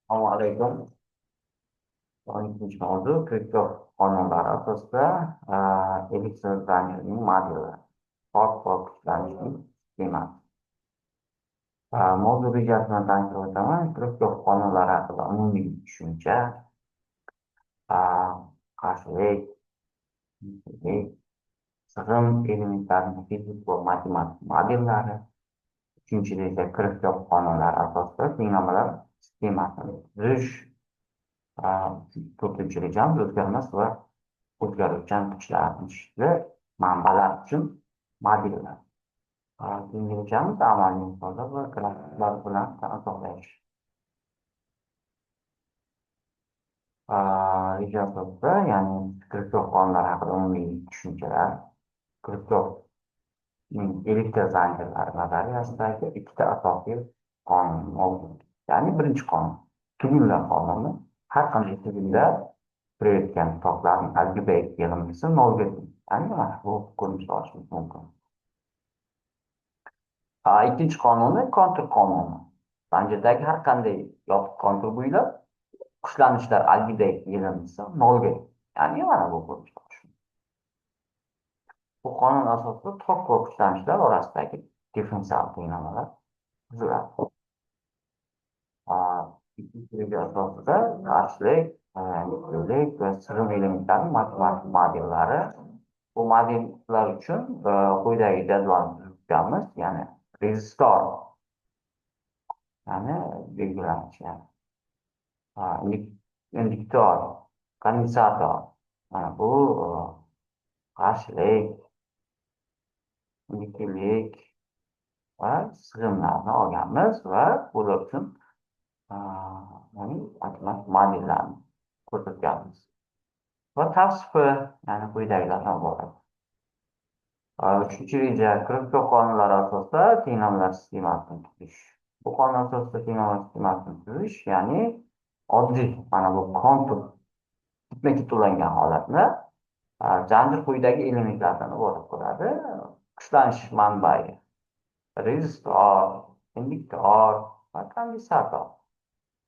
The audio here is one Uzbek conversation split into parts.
Assalomu alaykum. Ikkinchi mavzu kripto qonunlari asosida elektron zanjirning modeli, farq va kuchlanishning sxemasi. Mavzu rejasini tanishtirib o'taman. Kripto qonunlari haqida umumiy tushuncha, qarshilik, mumkinlik, sig'im elementlarining fizik va matematik modellari, uchinchisi esa kripto qonunlari asosida tenglamalar sxemasini tuzish, to'rtinchi rejamiz o'zgarmas va o'zgaruvchan kuchlanishli manbalar uchun modellar. Keyingi rejamiz amaliy misollar va grafiklar bilan izohlash. Reja asosida, ya'ni kripto qonunlar haqida umumiy tushunchalar, kriptoning elektr zanjirlari nazariyasidagi ikkita asosiy qonun mavjud. Ya'ni birinchi qonun, tugunlar qonuni. Har qanday tugunda turayotgan toklarning algebraik yig'indisi nolga teng. Ya'ni mana bu ko'rinishda olishimiz mumkin. Ikkinchi qonuni kontur qonuni. Zanjirdagi har qanday yopiq kontur bo'ylab kuchlanishlar algebraik yig'indisi nolga teng. Ya'ni mana bu ko'rinishda olishimiz. Bu qonun asosida tok va kuchlanishlar orasidagi differensial tenglamalar tuziladi. Ikkinchi reja asosida qarshilik, mumkinlik va sig'im elementlarining matematik modellari. Bu modellar uchun quyidagi jadvalni tuzganmiz, ya'ni rezistor, ya'ni belgilanish, induktor, kondensator, mana bu qarshilik, mumkinlik va sig'imlarni olganmiz va bular uchun ya'ni matematik modellarni ko'rsatganmiz. Va tavsifi, ya'ni quyidagilardan iborat. Uchinchi reja kripto qonunlari asosida tenglamalar sxemasini tuzish. Bu qonun asosida tenglamalar sxemasini tuzish, ya'ni oddiy mana bu kontur ketma-ket ulangan holatni zanjir quyidagi elementlardan iborat bo'ladi. Kuchlanish manbai, rezistor, induktor va kondensator.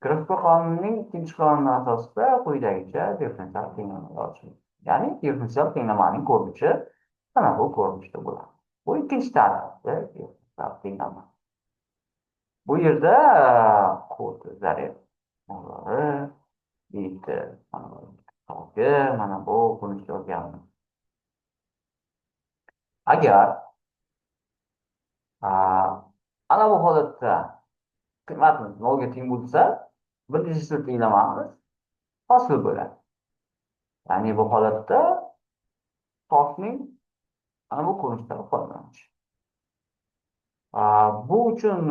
Kripto qonunining ikkinchi qonuni asosida quyidagicha differensial tenglamalar olishimiz. Ya'ni differensial tenglamaning ko'rinishi mana bu ko'rinishda bo'ladi. Bu ikkinchi tartibda differensial tenglama. Bu yerda kod zaryad bitta mana bu ko'rinishda yozganmiz. Agar ana bu holatda qiymatimiz nolga teng bo'lsa, birinchi tenglamamiz hosil bo'ladi. Ya'ni bu holatda tokning ana bu ko'rinishda ifodalanadi. Bu uchun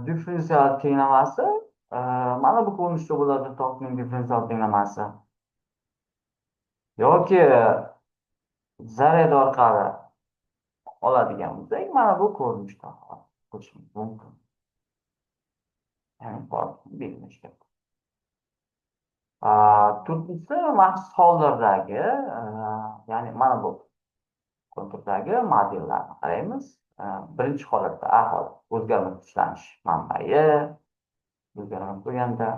differensial tenglamasi mana bu ko'rinishda bo'ladi, tokning differensial tenglamasi. Yoki zaryad orqali oladigan bo'lsak, mana bu ko'rinishda qilishimiz mumkin. Ya'ni belgilashga. To'rtinchisi maxsus hollardagi, ya'ni mana bu konturdagi modellarni qaraymiz. Birinchi holatda A holat o'zgarmas kuchlanish manbai, o'zgarmas bo'lganda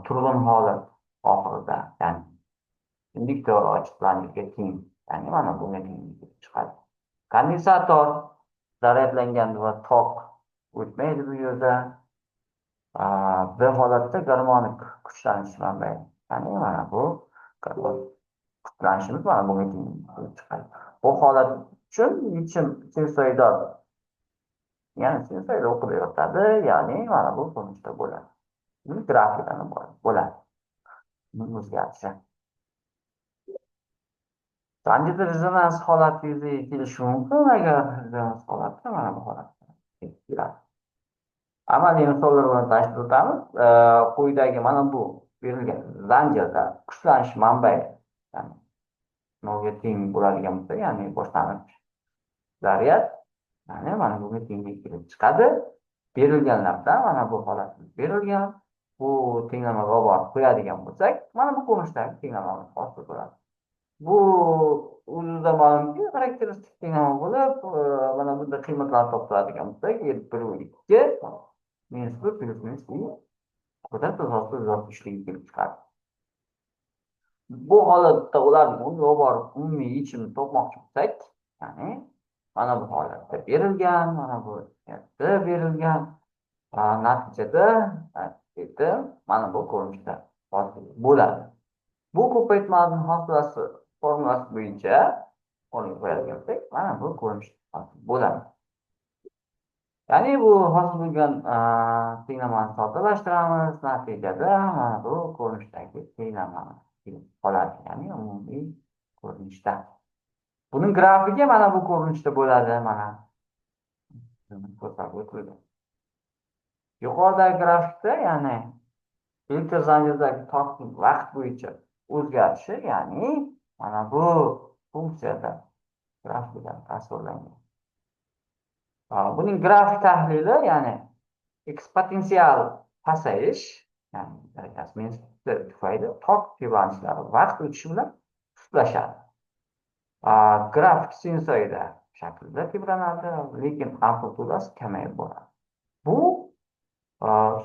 turg'un holat oxirida, ya'ni induktor ochiqlanishga teng, ya'ni mana bunga teng chiqadi. Kondensator zaryadlangan va tok o'tmaydi bu yerda. B holatda garmonik kuchlanish manbai, ya'ni mana bu kuchlanishimiz mana bunga teng chiqadi. Bu holat uchun yechim sinusoidal, ya'ni sinusoid o'qib yotadi, ya'ni mana bu ko'rinishda bo'ladi. Bu grafikadan bo'ladi. O'zgarishi. Zanjirda rezonans holati yuzaga kelishi mumkin, agar rezonans holati mana bu holatda keladi. Amaliy misollar bilan tanishtirib o'tamiz. Quyidagi mana bu berilgan zanjirda kuchlanish manbai, ya'ni nolga teng bo'ladigan bo'lsa, ya'ni boshlang'ich zaryad, ya'ni mana bunga tenglik kelib chiqadi. Berilganlarda mana bu holat berilgan. Bu tenglamaga olib qo'yadigan bo'lsak, mana bu ko'rinishdagi tenglamamiz hosil bo'ladi. Bu o'zida ma'lumki, xarakteristik tenglama bo'lib, mana bunda qiymatlarni topiladigan bo'lsak, 7/2 -1 + -1 Qudrati asosi uzatgichligiga kelib chiqadi. Bu holatda ularni unga borib umumiy yechimini topmoqchi bo'lsak, ya'ni mana bu holatda berilgan, mana bu yerda berilgan, natijada endi mana bu ko'rinishda hosil bo'ladi. Bu ko'paytmaning hosilasi formulasi bo'yicha qo'yadigan bo'lsak, mana bu ko'rinish hosil bo'ladi. Ya'ni bu hosil bo'lgan tenglamani soddalashtiramiz, natijada mana bu ko'rinishdagi tenglamani kelib qoladi. Ya'ni umumiy ko'rinishda. Buning grafiki mana bu ko'rinishda bo'ladi, mana ko'rsatib o'tilgan. Yuqoridagi grafikda, ya'ni elektr zanjirdagi tokning vaqt bo'yicha o'zgarishi, ya'ni mana bu funksiyada grafikda tasvirlangan. Buning grafik tahlili, ya'ni eksponensial pasayish, ya'ni harakasi minusda tufayli tok tebranishlari vaqt o'tishi bilan sustlashadi. Grafik sinusoida shaklida tebranadi, lekin amplitudasi kamayib boradi. Bu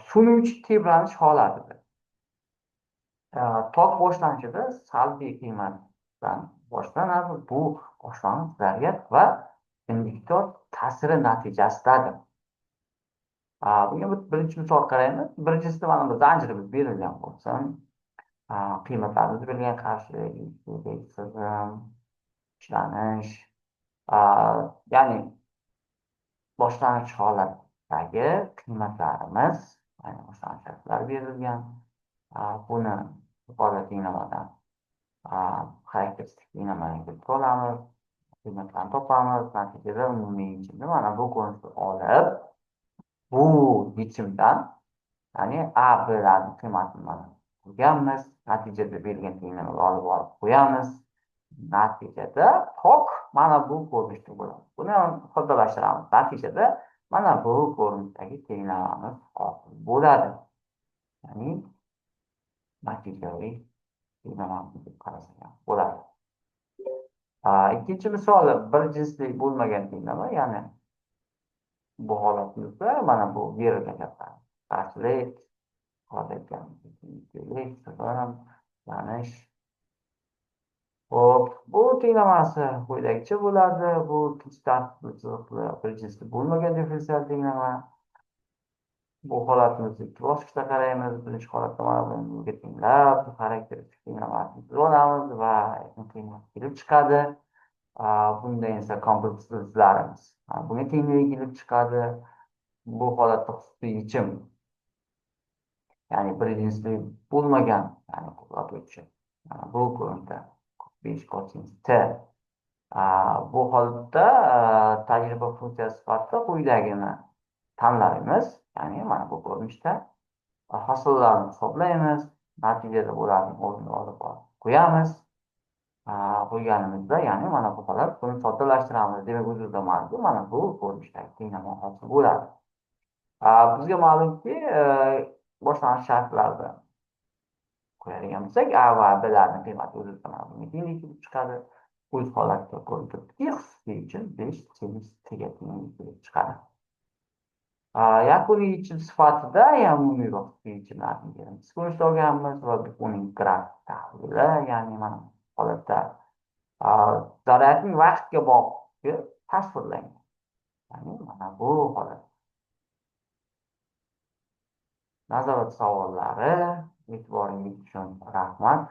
sunuvchi tebranish holatidir. Tok boshlanishida salbiy qiymatdan boshlanadi. Bu boshlang'ich zaryad va induktor ta'siri natijasidadir. Bunga birinchi misol qaraymiz. Birinchisida mana bu zanjirimiz berilgan bo'lsin. Qiymatlarimiz berilgan, qarshilik, sig'im, ishlanish, ya'ni boshlang'ich holatdagi qiymatlarimiz, ya'ni boshlang'ich shartlar berilgan. Buni yuqorida tenglamadan xarakteristik tenglamadan kelib olamiz, qiymatlarni topamiz, natijada umumiy yechimni mana bu ko'rinishda olib, bu yechimdan, ya'ni A bilan qiymatini mana qo'yganmiz, natijada berilgan tenglamaga olib borib qo'yamiz. Natijada tok mana bu ko'rinishda bo'ladi. Buni ham soddalashtiramiz. Natijada mana bu ko'rinishdagi tenglamamiz hosil bo'ladi. Ya'ni natijaviy tenglamamiz deb qarasak ham bo'ladi. Ikkinchi misol bir jinsli bo'lmagan tenglama, ya'ni bu holatimizda mana bu berilgan gaplar. Qarshilik, ya'nish. Hop, bu tenglamasi quyidagicha bo'ladi. Bu ikkinchi tartibli chiziqli bir jinsli bo'lmagan differensial tenglama. Bu holatimizni ikki bosqichda qaraymiz. Birinchi holatda mana bunga tenglab, xarakteristik tenglamasini olamiz va qiymat kelib chiqadi. Bunda esa kompleks izlarimiz bunga tengligi kelib chiqadi. Bu holatda xususiy yechim, ya'ni bir jinsli bo'lmagan, ya'ni quvvat o'tishi bu ko'rinishda 5 kosinus t. Bu holatda tajriba funksiyasi sifatida quyidagini tanlaymiz. Ya'ni mana bu ko'rinishda hosillarni hisoblaymiz, natijada ularning o'rnini olib qo'yamiz. Qo'yganimizda, ya'ni mana bu holat, buni soddalashtiramiz. Demak, huzurda mana bu ko'rinishdagi tenglama hosil bo'ladi. Bizga ma'lumki, boshlang'ich shartlarda qo'yadigan bo'lsak, A va B'larning qiymati o'zida mana bunga tenglik kelib chiqadi. O'z holatda ko'rinib turibdiki, xususiy uchun 5 sinus tga tenglik kelib chiqadi. Yakuniy yechim sifatida umumiy xususiy yechimlarni birinchi ko'rishda olganmiz va uning grafik tahlili, ya'ni mana bu holatda zaryadning vaqtga bog'liqligi tasvirlangan. Ya'ni mana bu holat. Nazorat savollari e'tiboringiz uchun rahmat.